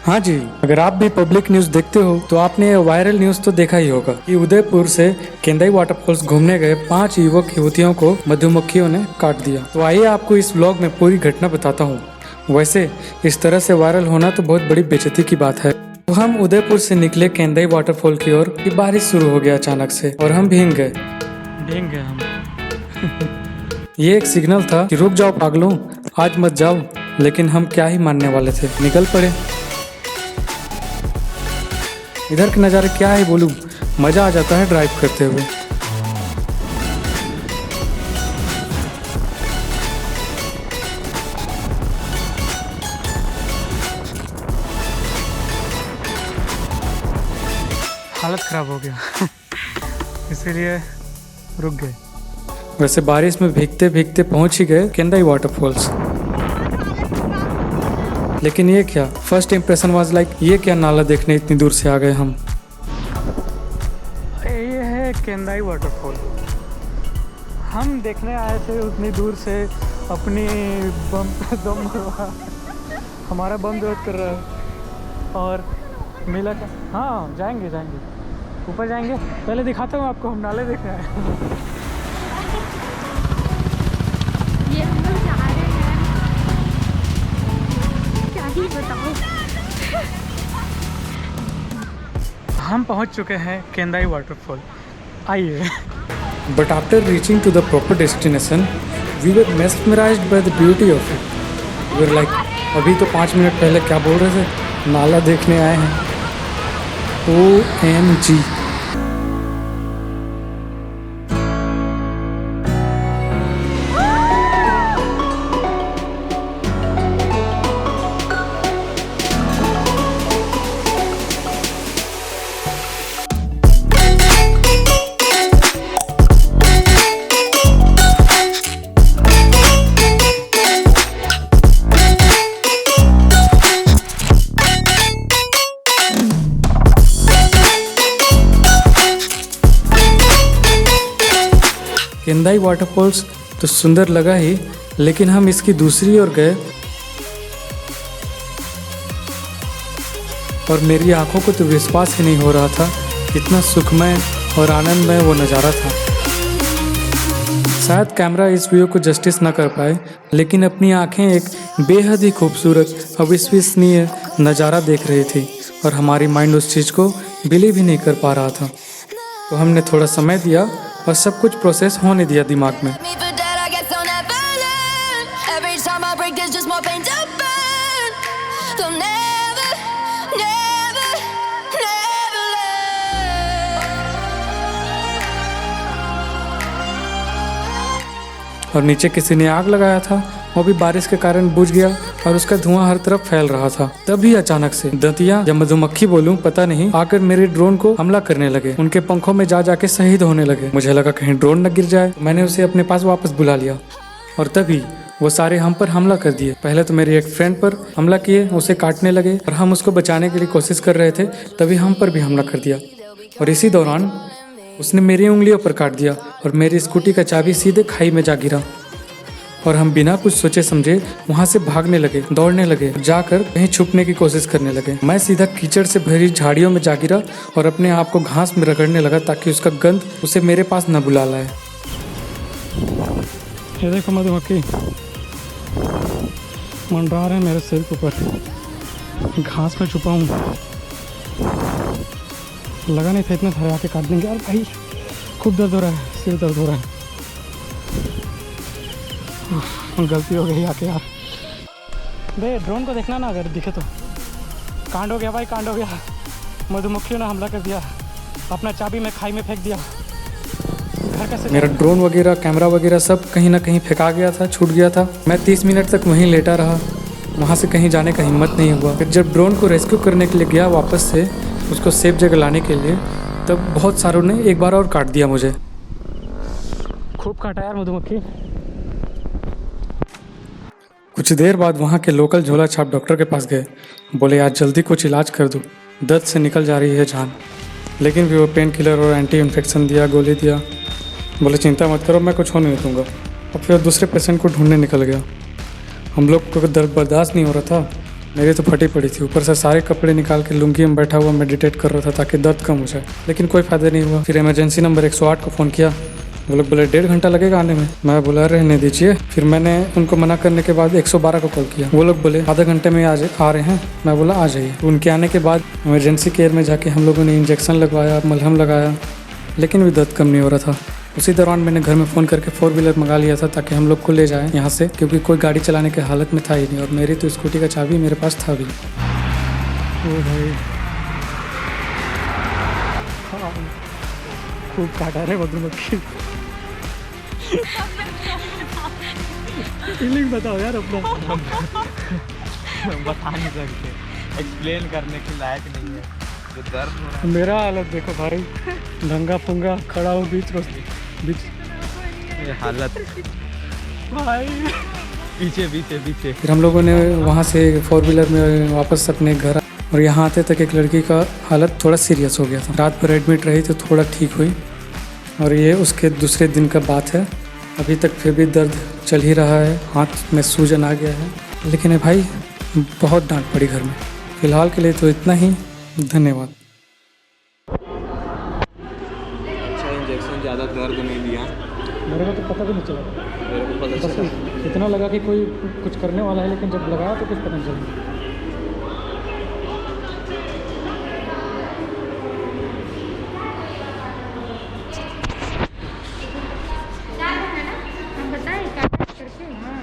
हाँ जी, अगर आप भी पब्लिक न्यूज़ देखते हो तो आपने ये वायरल न्यूज़ तो देखा ही होगा कि उदयपुर से केंदाई वाटरफॉल्स घूमने गए 5 युवक युवतियों को मधुमक्खियों ने काट दिया। तो आइए आपको इस व्लॉग में पूरी घटना बताता हूँ। वैसे इस तरह से वायरल होना तो बहुत बड़ी बेइज्जती की बात है। तो हम उदयपुर से निकले केंदाई वाटरफॉल की ओर कि बारिश शुरू हो गया अचानक से और हम भीग गए हम। ये एक सिग्नल था कि रुक जाओ पागलों, आज मत जाओ, लेकिन हम क्या ही मानने वाले थे, निकल पड़े। इधर के नज़ारे क्या है बोलूं, मज़ा आ जाता है ड्राइव करते हुए। हालत ख़राब हो गया इसीलिए रुक गए। वैसे बारिश में भीगते भीगते पहुंच ही गए केंदाई वाटरफॉल्स। लेकिन ये क्या, फर्स्ट इम्प्रेशन वाज लाइक ये क्या नाला देखने इतनी दूर से आ गए हम। ये है केंदाई वाटरफॉल। हम देखने आए थे उतनी दूर से, अपनी दम हमारा बम दर्द कर रहा है और मिला क्या। हाँ जाएंगे ऊपर जाएंगे। पहले दिखाता हूँ आपको, हम नाले देखने आए ये हम लोग जा रहे हैं, क्या ही बताओ। हम पहुंच चुके हैं केंदाई वाटरफॉल, आइए। But after reaching to the proper destination we were mesmerised by the beauty of it. We were like, अभी तो 5 मिनट पहले क्या बोल रहे थे, नाला देखने आए हैं। OMG। केंदाई वाटरफॉल्स तो सुंदर लगा ही, लेकिन हम इसकी दूसरी ओर गए और मेरी आंखों को तो विश्वास ही नहीं हो रहा था, इतना सुखमय और आनंदमय वो नज़ारा था। शायद कैमरा इस व्यू को जस्टिस न कर पाए, लेकिन अपनी आंखें एक बेहद ही खूबसूरत अविश्वसनीय नज़ारा देख रही थी और हमारी माइंड उस चीज़ को बिलीव ही नहीं कर पा रहा था। तो हमने थोड़ा समय दिया और सब कुछ प्रोसेस होने दिया दिमाग में। और नीचे किसी ने आग लगाया था, वो भी बारिश के कारण बुझ गया और उसका धुआं हर तरफ फैल रहा था। तभी अचानक से दंतिया या मधुमक्खी बोलूं पता नहीं, आकर मेरे ड्रोन को हमला करने लगे। उनके पंखों में जा जाके शहीद होने लगे। मुझे लगा कहीं ड्रोन न गिर जाए, मैंने उसे अपने पास वापस बुला लिया और तभी वो सारे हम पर हमला कर दिए। पहले तो मेरे एक फ्रेंड पर हमला किए, उसे काटने लगे और हम उसको बचाने के लिए कोशिश कर रहे थे, तभी हम पर भी हमला कर दिया और इसी दौरान उसने मेरी उंगलियों पर काट दिया और मेरी स्कूटी का चाबी सीधे खाई में जा गिरा और हम बिना कुछ सोचे समझे वहाँ से भागने लगे, दौड़ने लगे, जाकर कहीं छुपने की कोशिश करने लगे। मैं सीधा कीचड़ से भरी झाड़ियों में जा गिरा और अपने आप को घास में रगड़ने लगा ताकि उसका गंध उसे मेरे पास न बुला लाए। ये देखो मधुमक्खी मंडरा रहे हैं मेरे सिर के ऊपर, घास में छुपा हूँ। लगा नहीं था इतना सारे आके काट देंगे। यार भाई खूब दर्द हो रहा है, सिर दर्द हो रहा है। गलती हो गई आके यार। बे ड्रोन को देखना ना, अगर दिखे तो। कांड हो गया भाई, कांड हो गया। मधुमक्खियों ने हमला कर दिया, अपना चाबी में खाई में फेंक दिया। घर कैसे, मेरा ड्रोन वगैरह कैमरा वगैरह सब कहीं ना कहीं फेंका गया था, छूट गया था। मैं 30 मिनट तक वहीं लेटा रहा, वहाँ से कहीं जाने का हिम्मत नहीं हुआ। फिर जब ड्रोन को रेस्क्यू करने के लिए गया वापस से उसको सेफ जगह लाने के लिए, तब बहुत सारों ने एक बार और काट दिया मुझे। खूब काटा यार मधुमक्खी। कुछ देर बाद वहाँ के लोकल झोला छाप डॉक्टर के पास गए। बोले यार जल्दी कुछ इलाज कर दो, दर्द से निकल जा रही है जान। लेकिन भी वो पेन किलर और एंटी इन्फेक्शन दिया, गोली दिया। बोले चिंता मत करो, मैं कुछ होने नहीं दूंगा। और फिर दूसरे पेशेंट को ढूंढने निकल गया। हम लोग को दर्द बर्दाश्त नहीं हो रहा था, मेरी तो फटी पड़ी थी, ऊपर से सारे कपड़े निकाल के लुंगी में बैठा हुआ मेडिटेट कर रहा था ताकि दर्द कम हो जाए, लेकिन कोई फायदा नहीं हुआ। फिर इमरजेंसी नंबर 108 को फ़ोन किया, वो लोग बोले 1.5 घंटा लगेगा आने में। मैं बोला रहने दीजिए। फिर मैंने उनको मना करने के बाद 112 को कॉल किया, वो लोग बोले आधा घंटे में आ रहे हैं। मैं बोला आ जाइए। उनके आने के बाद इमरजेंसी केयर में जाके हम लोगों ने इंजेक्शन लगवाया, मलहम लगाया, लेकिन भी दर्द कम नहीं हो रहा था। उसी दौरान मैंने घर में फ़ोन करके 4 व्हीलर मंगा लिया था ताकि हम लोग को ले जाएं यहाँ से, क्योंकि कोई गाड़ी चलाने की हालत में था ही नहीं, और मेरी तो स्कूटी का चाबी मेरे पास था भी। ओ भाई खूब काटा रहे मधुमक्खी। फीलिंग बताओ यार अपना। बता नहीं सकते, एक्सप्लेन करने के लायक नहीं है जो दर्द हो रहा है। मेरा हालत देखो भाई, नंगा पुंगा खड़ा हो बीच ये हालत भाई। पीछे पीछे पीछे। फिर हम लोगों ने वहाँ से 4 व्हीलर में वापस अपने घर, और यहाँ आते तक एक लड़की का हालत थोड़ा सीरियस हो गया था। रात भर एडमिट रही तो थोड़ा ठीक हुई, और ये उसके दूसरे दिन का बात है। अभी तक फिर भी दर्द चल ही रहा है, हाथ में सूजन आ गया है, लेकिन भाई बहुत डांट पड़ी घर में। फिलहाल के लिए तो इतना ही, धन्यवाद। अच्छा इंजेक्शन ज़्यादा दर्द नहीं दिया, मेरे को तो पता भी नहीं चला, मेरे को पता बस इतना लगा कि कोई कुछ करने वाला है, लेकिन जब लगाया तो कुछ पता नहीं चला।